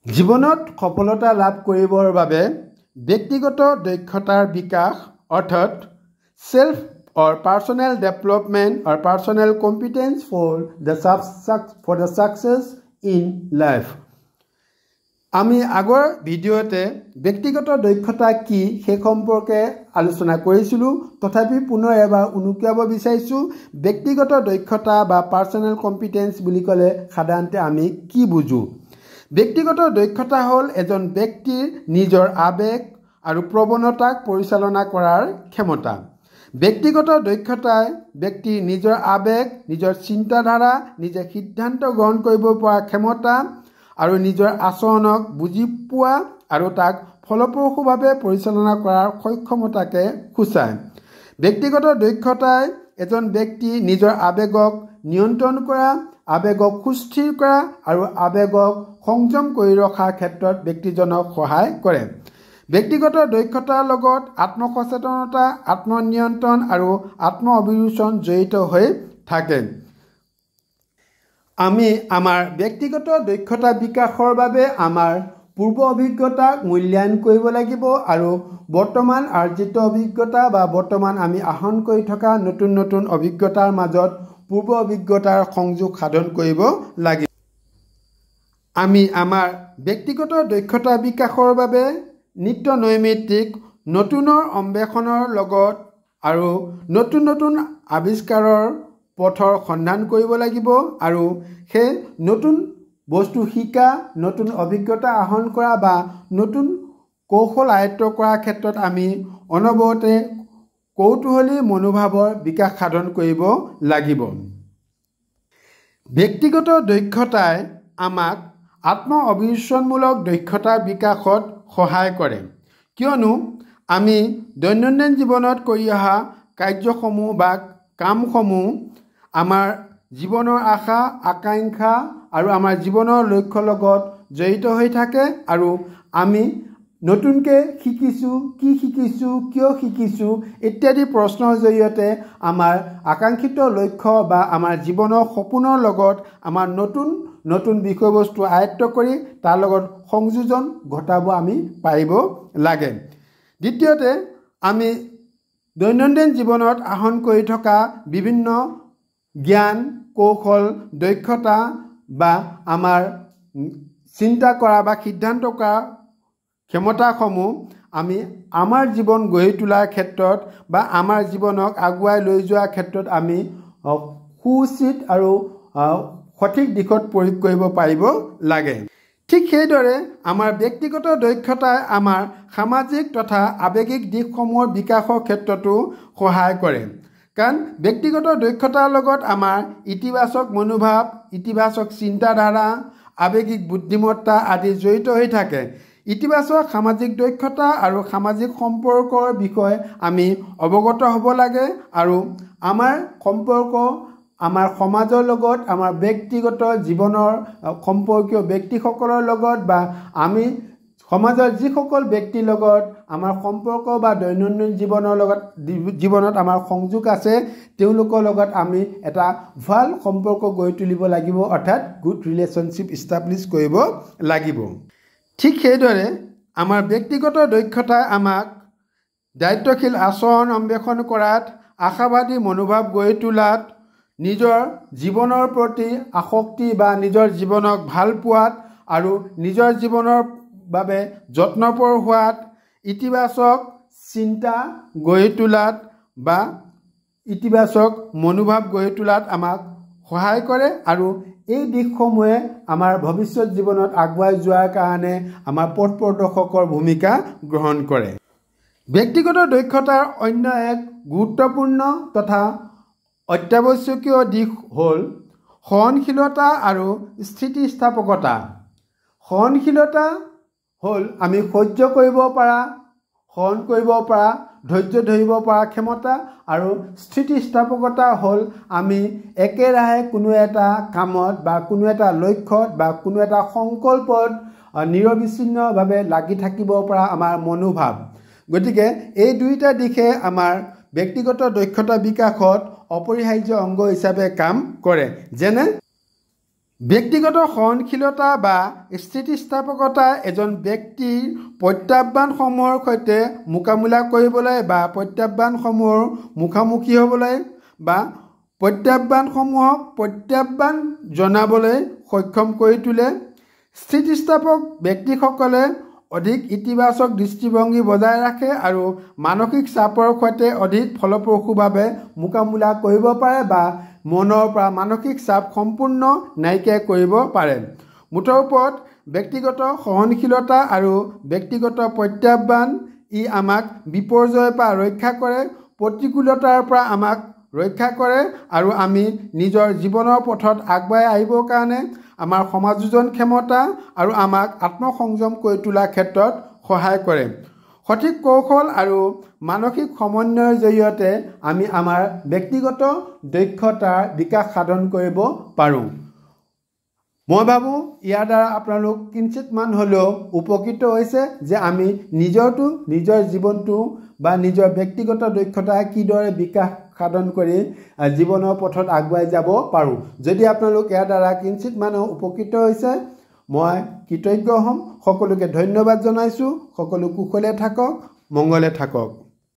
জীৱনত সফলতা লাভ কৰিবৰ বাবে ব্যক্তিগত দক্ষতাৰ বিকাশ অৰ্থাৎ self or personal development or personal competence for the success in life. আমি আগৰ ভিডিঅ'তে ব্যক্তিগত দক্ষতা কি সেই সম্পৰ্কে আলোচনা কৰিছিলোঁ তথাপি পুনৰ এবাৰ অনুকিয়াব বিচাৰিছোঁ ব্যক্তিগত দক্ষতা বা পাৰ্সোনেল কম্পিটেন্স বুলি ক'লে সাধাৰণতে আমি কি বুজো ব্যক্তিগত দক্ষতা হ'ল এজন ব্যক্তিৰ নিজৰ আবেগ আৰু প্ৰৱণতাক পৰিচালনা কৰাৰ ক্ষমতা ব্যক্তিগত দক্ষতাই ব্যক্তিৰ নিজৰ আবেগ নিজৰ চিন্তাধাৰা নিজে সিদ্ধান্ত গ্ৰহণ কৰিব পৰা ক্ষমতা আৰু নিজৰ আচৰণক বুজি পোৱা আৰু তাক ফলপ্ৰসূভাৱে পৰিচালনা কৰাৰ সক্ষমতাকে সূচায় ব্যক্তিগত দক্ষতাই এজন ব্যক্তি নিজৰ আবেগক নিয়ন্ত্ৰণ কৰা আবেগক সুস্থিৰ কৰা আৰু আবেগক সংযম কৰি ৰখাৰ ক্ষেত্ৰত ব্যক্তিজনক সহায় কৰে ব্যক্তিগত দক্ষতাৰ লগত আত্মসচেতনতা আত্মনিয়ন্ত্ৰণ আৰু আত্ম অভিৰোচন জড়িত হৈ থাকে আমি আমাৰ ব্যক্তিগত দক্ষতা বিকাশৰ বাবে আমাৰ পূৰ্ব অভিজ্ঞতাক মূল্যায়ন কৰিব লাগিব আৰু বৰ্তমান আৰ্জিত অভিজ্ঞতা বা বৰ্তমান আমি আহৰণ কৰি থকা নতুন নতুন অভিজ্ঞতাৰ মাজত পূৰ্ব অভিজ্ঞতাৰ সংযোগ সাধন কৰিব লাগিব আমি আমাৰ ব্যক্তিগত দক্ষতা বিকাশৰ বাবে নিত্য নৈমিত্তিক নতুনৰ অন্বেষণৰ লগত আৰু নতুন নতুন আৱিষ্কাৰৰ পথৰ সন্ধান কৰিব লাগিব আৰু সেই নতুন বস্তু শিকা নতুন অভিজ্ঞতা আহৰণ কৰা বা নতুন কৌশল আয়ত্ত কৰাৰ ক্ষেত্ৰত আমি অনবৰতে কৌতূহলী মনোভাৱৰ বিকাশ সাধন কৰিব লাগিব ব্যক্তিগত দক্ষতাই আমাক আত্ম অভিৰোচনমূলক দক্ষতাৰ বিকাশত সহায় কৰে কিয়নো আমি দৈনন্দিন জীৱনত কৰি অহা কাৰ্যসমূহ বা কামসমূহ আমাৰ জীৱনৰ আশা আকাংক্ষা আৰু আমাৰ জীৱনৰ লক্ষ্যৰ লগত জড়িত হৈ থাকে আৰু আমি নতুনকৈ শিকিছোঁ কি শিকিছোঁ কিয় শিকিছোঁ ইত্যাদি প্ৰশ্নৰ জৰিয়তে আমাৰ আকাংক্ষিত লক্ষ্য বা আমাৰ জীৱনৰ সপোনৰ লগত আমাৰ নতুন নতুন বিষয়বস্তু আয়ত্ত কৰি তাৰ লগত সংযোজন ঘটাব আমি পাৰিব লাগে দ্বিতীয়তে আমি দৈনন্দিন জীৱনত আহৰণ কৰি থকা বিভিন্ন জ্ঞান কৌশল দক্ষতা বা আমাৰ চিন্তা কৰা বা সিদ্ধান্ত কৰা ক্ষমতাসমূহ আমি আমাৰ জীৱন গঢ়ি তোলাৰ ক্ষেত্ৰত বা আমাৰ জীৱনক আগুৱাই লৈ যোৱাৰ ক্ষেত্ৰত আমি সুউচিত আৰু সঠিক দিশত প্ৰয়োগ কৰিব পাৰিব লাগে ঠিক সেইদৰে আমাৰ ব্যক্তিগত দক্ষতাই আমাৰ সামাজিক তথা আৱেগিক দিশসমূহৰ বিকাশৰ ক্ষেত্ৰতো সহায় কৰে কাৰণ ব্যক্তিগত দক্ষতাৰ লগত আমাৰ ইতিবাচক মনোভাৱ ইতিবাচক চিন্তাধাৰা আৱেগিক বুদ্ধিমত্তা আদি জড়িত হৈ থাকে ইতিবাচক সামাজিক দক্ষতা আৰু সামাজিক সম্পৰ্কৰ বিষয়ে আমি অৱগত হ'ব লাগে আৰু আমাৰ সম্পৰ্ক আমাৰ সমাজৰ লগত আমাৰ ব্যক্তিগত জীৱনৰ সম্পৰ্কীয় ব্যক্তিসকলৰ লগত বা আমি সমাজৰ যিসকল ব্যক্তিৰ লগত আমাৰ সম্পৰ্ক বা দৈনন্দিন জীৱনত আমাৰ সংযোগ আছে তেওঁলোকৰ লগত আমি এটা ভাল সম্পৰ্ক গঢ়ি তুলিব লাগিব অৰ্থাৎ গুড ৰিলেশ্যনশ্বিপ ইষ্টাব্লিছ কৰিব লাগিব ঠিক সেইদৰে আমাৰ ব্যক্তিগত দক্ষতাই আমাক দায়িত্বশীল আচৰণ অন্বেষণ কৰাত আশাবাদী মনোভাৱ গঢ়ি তোলাত নিজৰ জীৱনৰ প্ৰতি আসক্তি বা নিজৰ জীৱনক ভাল পোৱাত আৰু নিজৰ জীৱনৰ বাবে যত্নপৰ হোৱাত ইতিবাচক চিন্তা গঢ়ি তোলাত বা ইতিবাচক মনোভাৱ গঢ়ি তোলাত আমাক সহায় কৰে আৰু এই দিশসমূহে আমাৰ ভৱিষ্যত জীৱনত আগুৱাই যোৱাৰ কাৰণে আমাৰ পথ প্ৰদৰ্শকৰ ভূমিকা গ্ৰহণ কৰে ব্যক্তিগত দক্ষতাৰ অন্য এক গুৰুত্বপূৰ্ণ তথা অত্যাৱশ্যকীয় দিশ হ'ল সহনশীলতা আৰু স্থিতিস্থাপকতা সহনশীলতা হ'ল আমি সহ্য কৰিব পৰা সহন কৰিব পৰা ধৈৰ্য ধৰিব পৰা ক্ষমতা আৰু স্থিতিস্থাপকতা হ'ল আমি একেৰাহে কোনো এটা কামত বা কোনো এটা লক্ষ্যত বা কোনো এটা সংকল্পত নিৰবিচ্ছিন্নভাৱে লাগি থাকিব পৰা আমাৰ মনোভাৱ গতিকে এই দুইটা দিশে আমাৰ ব্যক্তিগত দক্ষতা বিকাশত অপৰিহাৰ্য অংগ হিচাপে কাম কৰে যেনে ব্যক্তিগত সহনশীলতা বা স্থিতিস্থাপকতা এজন ব্যক্তিৰ প্ৰত্যাহ্বানসমূহৰ সৈতে মোকাবিলা কৰিবলৈ বা প্ৰত্যাহ্বানসমূহৰ মুখামুখি হ'বলৈ বা প্ৰত্যাহ্বানসমূহক প্ৰত্যাহ্বান জনাবলৈ সক্ষম কৰি তোলে। স্থিতিস্থাপক ব্যক্তিসকলে অধিক ইতিবাচক দৃষ্টিভংগী বজাই ৰাখে আৰু মানসিক চাপৰ সৈতে অধিক ফলপ্ৰসূভাৱে মোকাবিলা কৰিব পাৰে বা মনৰ পৰা মানসিক চাপ সম্পূৰ্ণ নাইকিয়া কৰিব পাৰে। মুঠৰ ওপৰত ব্যক্তিগত সহনশীলতা আৰু ব্যক্তিগত প্ৰত্যাহ্বান ই আমাক বিপৰ্যয়ৰ পৰা ৰক্ষা কৰে, প্ৰতিকূলতাৰ পৰা আমাক ৰক্ষা কৰে আৰু আমি নিজৰ জীৱনৰ পথত আগবাঢ়ি আহিবৰ কাৰণে আমাৰ সমাযোজন ক্ষমতা আৰু আমাক আত্মসংযম কৰি তোলাৰ ক্ষেত্ৰত সহায় কৰে। সঠিক কৌশল আৰু মানসিক সমন্বয়ৰ জৰিয়তে আমি আমাৰ ব্যক্তিগত দক্ষতাৰ বিকাশ সাধন কৰিব পাৰোঁ। মই ভাবোঁ ইয়াৰ দ্বাৰা আপোনালোক কিঞ্চিতমান হ'লেও উপকৃত হৈছে যে আমি নিজৰ জীৱনটো বা নিজৰ ব্যক্তিগত দক্ষতা কিদৰে বিকাশ সাধন কৰি জীৱনৰ পথত আগুৱাই যাব পাৰোঁ। যদি আপোনালোক ইয়াৰ দ্বাৰা কিঞ্চিতমানো উপকৃত হৈছে মই কৃতজ্ঞ হ'ম। সকলোকে ধন্যবাদ জনাইছোঁ। সকলো কুশলে থাকক, মংগলে থাকক।